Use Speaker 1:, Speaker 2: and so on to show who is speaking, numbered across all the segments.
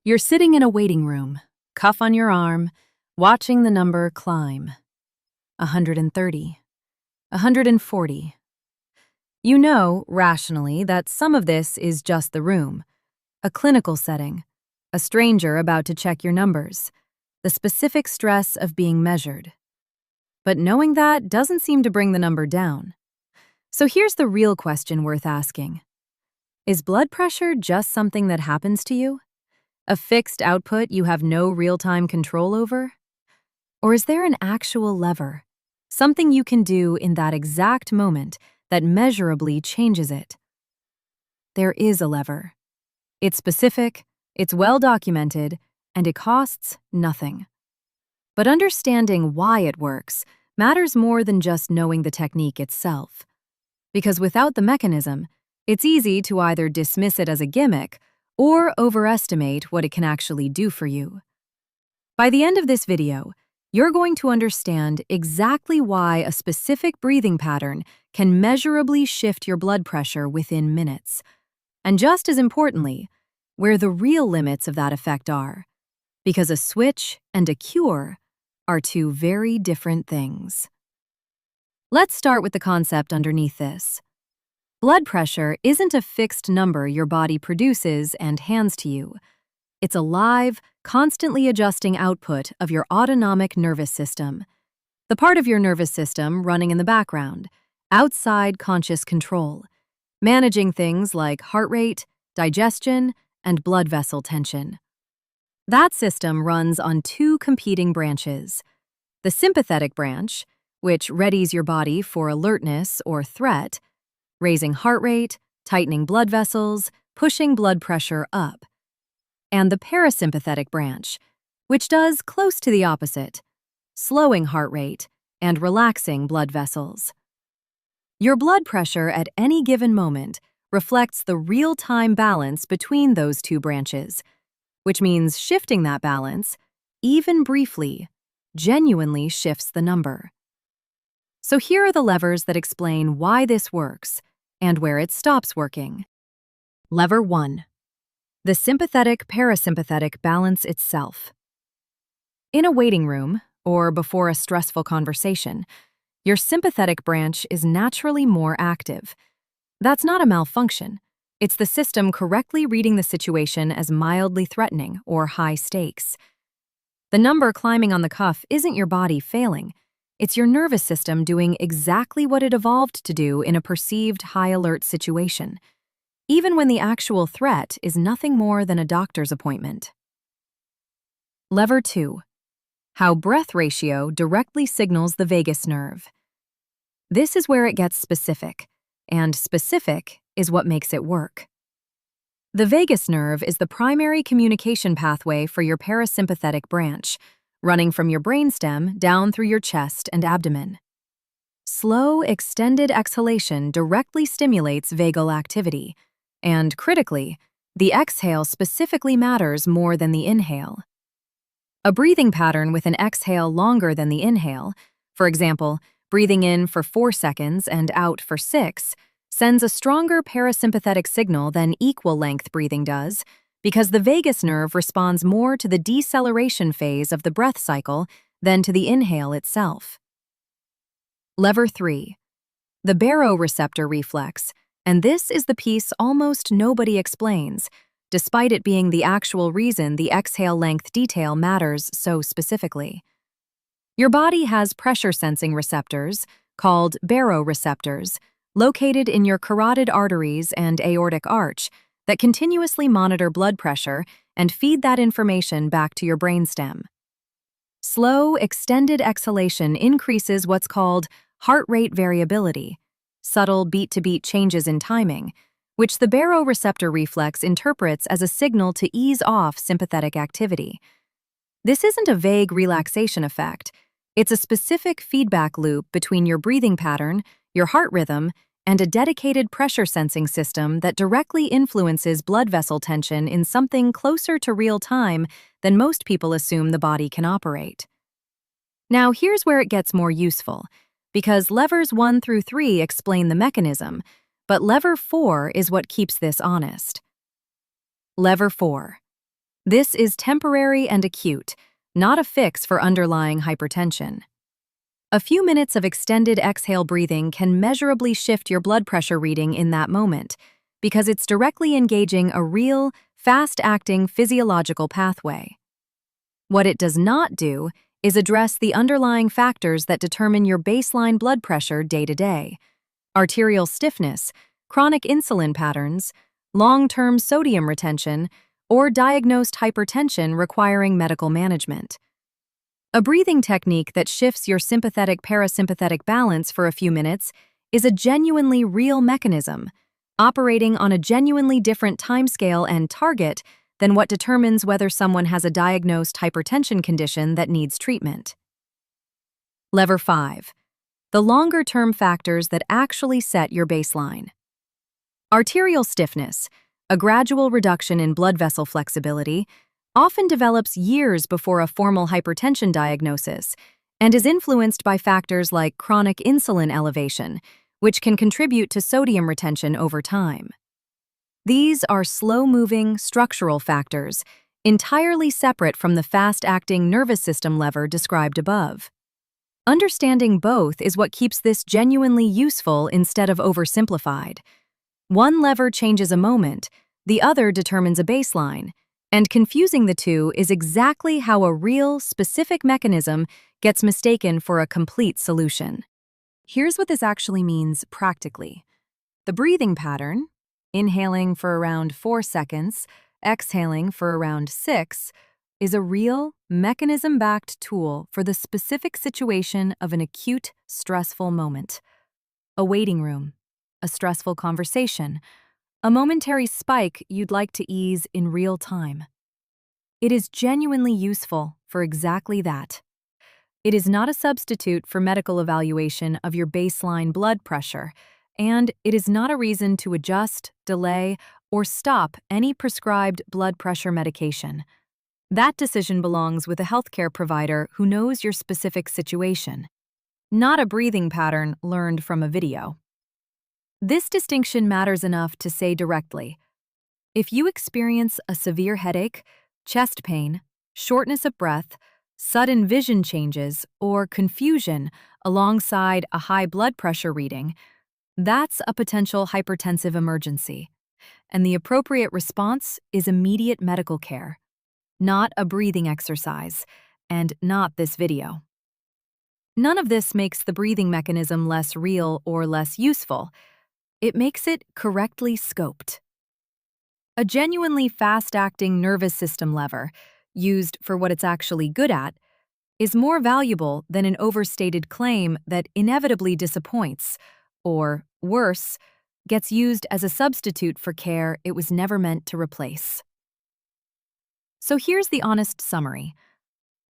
Speaker 1: You're sitting in a waiting room, cuff on your arm, watching the number climb. 130. 140. You know, rationally, that some of this is just the room, a clinical setting, a stranger about to check your numbers, the specific stress of being measured. But knowing that doesn't seem to bring the number down. So here's the real question worth asking. Is blood pressure just something that happens to you? A fixed output you have no real-time control over? Or is there an actual lever, something you can do in that exact moment that measurably changes it? There is a lever. It's specific, it's well-documented, and it costs nothing. But understanding why it works matters more than just knowing the technique itself. Because without the mechanism, it's easy to either dismiss it as a gimmick or overestimate what it can actually do for you. By the end of this video, you're going to understand exactly why a specific breathing pattern can measurably shift your blood pressure within minutes. And just as importantly, where the real limits of that effect are. Because a switch and a cure are two very different things. Let's start with the concept underneath this. Blood pressure isn't a fixed number your body produces and hands to you. It's a live, constantly adjusting output of your autonomic nervous system, the part of your nervous system running in the background, outside conscious control, managing things like heart rate, digestion, and blood vessel tension. That system runs on two competing branches. The sympathetic branch, which readies your body for alertness or threat, raising heart rate, tightening blood vessels, pushing blood pressure up. And the parasympathetic branch, which does close to the opposite, slowing heart rate and relaxing blood vessels. Your blood pressure at any given moment reflects the real-time balance between those two branches, which means shifting that balance, even briefly, genuinely shifts the number. So here are the levers that explain why this works and where it stops working. Lever 1. The sympathetic-parasympathetic balance itself. In a waiting room, or before a stressful conversation, your sympathetic branch is naturally more active. That's not a malfunction. It's the system correctly reading the situation as mildly threatening or high stakes. The number climbing on the cuff isn't your body failing. It's your nervous system doing exactly what it evolved to do in a perceived high-alert situation, even when the actual threat is nothing more than a doctor's appointment. Lever 2. How breath ratio directly signals the vagus nerve. This is where it gets specific, and specific is what makes it work. The vagus nerve is the primary communication pathway for your parasympathetic branch, running from your brainstem down through your chest and abdomen. Slow, extended exhalation directly stimulates vagal activity, and critically, the exhale specifically matters more than the inhale. A breathing pattern with an exhale longer than the inhale, for example, breathing in for 4 seconds and out for 6, sends a stronger parasympathetic signal than equal-length breathing does, because the vagus nerve responds more to the deceleration phase of the breath cycle than to the inhale itself. Lever 3. The baroreceptor reflex, and this is the piece almost nobody explains, despite it being the actual reason the exhale length detail matters so specifically. Your body has pressure-sensing receptors, called baroreceptors, located in your carotid arteries and aortic arch, that continuously monitor blood pressure and feed that information back to your brainstem. Slow, extended exhalation increases what's called heart rate variability, subtle beat-to-beat changes in timing, which the baroreceptor reflex interprets as a signal to ease off sympathetic activity. This isn't a vague relaxation effect. It's a specific feedback loop between your breathing pattern, your heart rhythm, and a dedicated pressure-sensing system that directly influences blood vessel tension in something closer to real time than most people assume the body can operate. Now, here's where it gets more useful, because levers 1 through 3 explain the mechanism, but lever 4 is what keeps this honest. Lever 4. This is temporary and acute, not a fix for underlying hypertension. A few minutes of extended exhale breathing can measurably shift your blood pressure reading in that moment, because it's directly engaging a real, fast-acting physiological pathway. What it does not do is address the underlying factors that determine your baseline blood pressure day to day: arterial stiffness, chronic insulin patterns, long-term sodium retention, or diagnosed hypertension requiring medical management. A breathing technique that shifts your sympathetic-parasympathetic balance for a few minutes is a genuinely real mechanism, operating on a genuinely different timescale and target than what determines whether someone has a diagnosed hypertension condition that needs treatment. Lever 5. The longer-term factors that actually set your baseline. Arterial stiffness, a gradual reduction in blood vessel flexibility, often develops years before a formal hypertension diagnosis and is influenced by factors like chronic insulin elevation, which can contribute to sodium retention over time. These are slow-moving, structural factors, entirely separate from the fast-acting nervous system lever described above. Understanding both is what keeps this genuinely useful instead of oversimplified. One lever changes a moment, the other determines a baseline, and confusing the two is exactly how a real, specific mechanism gets mistaken for a complete solution. Here's what this actually means practically. The breathing pattern, inhaling for around 4 seconds, exhaling for around 6, is a real, mechanism-backed tool for the specific situation of an acute, stressful moment. A waiting room, a stressful conversation, a momentary spike you'd like to ease in real time. It is genuinely useful for exactly that. It is not a substitute for medical evaluation of your baseline blood pressure, and it is not a reason to adjust, delay, or stop any prescribed blood pressure medication. That decision belongs with a healthcare provider who knows your specific situation, not a breathing pattern learned from a video. This distinction matters enough to say directly: if you experience a severe headache, chest pain, shortness of breath, sudden vision changes, or confusion alongside a high blood pressure reading, that's a potential hypertensive emergency, and the appropriate response is immediate medical care, not a breathing exercise, and not this video. None of this makes the breathing mechanism less real or less useful. It makes it correctly scoped. A genuinely fast-acting nervous system lever, used for what it's actually good at, is more valuable than an overstated claim that inevitably disappoints, or, worse, gets used as a substitute for care it was never meant to replace. So here's the honest summary.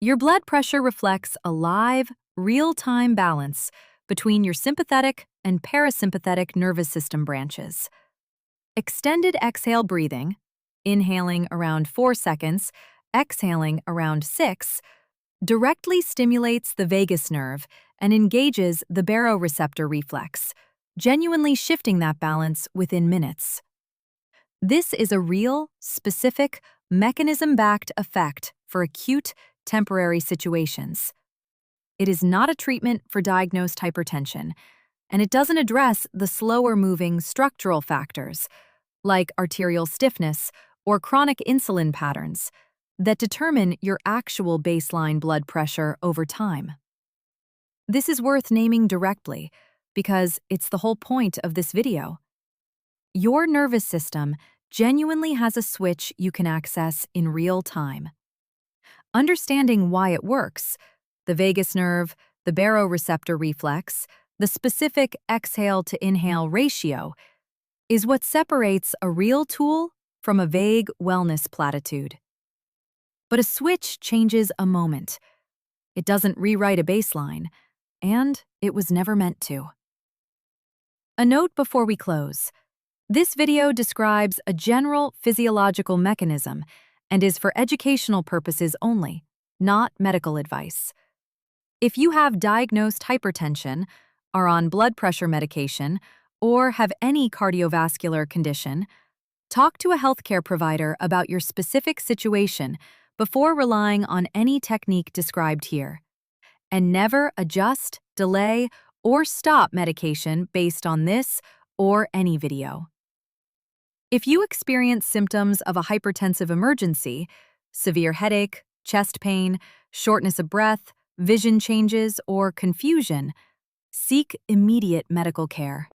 Speaker 1: Your blood pressure reflects a live, real-time balance between your sympathetic and parasympathetic nervous system branches. Extended exhale breathing, inhaling around 4 seconds, exhaling around 6, directly stimulates the vagus nerve and engages the baroreceptor reflex, genuinely shifting that balance within minutes. This is a real, specific, mechanism-backed effect for acute, temporary situations. It is not a treatment for diagnosed hypertension, and it doesn't address the slower-moving structural factors, like arterial stiffness or chronic insulin patterns, that determine your actual baseline blood pressure over time. This is worth naming directly, because it's the whole point of this video. Your nervous system genuinely has a switch you can access in real time. Understanding why it works, the vagus nerve, the baroreceptor reflex, the specific exhale to inhale ratio, is what separates a real tool from a vague wellness platitude. But a switch changes a moment. It doesn't rewrite a baseline, and it was never meant to. A note before we close. This video describes a general physiological mechanism and is for educational purposes only, not medical advice. If you have diagnosed hypertension, are on blood pressure medication, or have any cardiovascular condition, Talk to a healthcare provider about your specific situation before relying on any technique described here. And never adjust, delay, or stop medication based on this or any video. If you experience symptoms of a hypertensive emergency, severe headache, chest pain, shortness of breath, vision changes, or confusion, seek immediate medical care.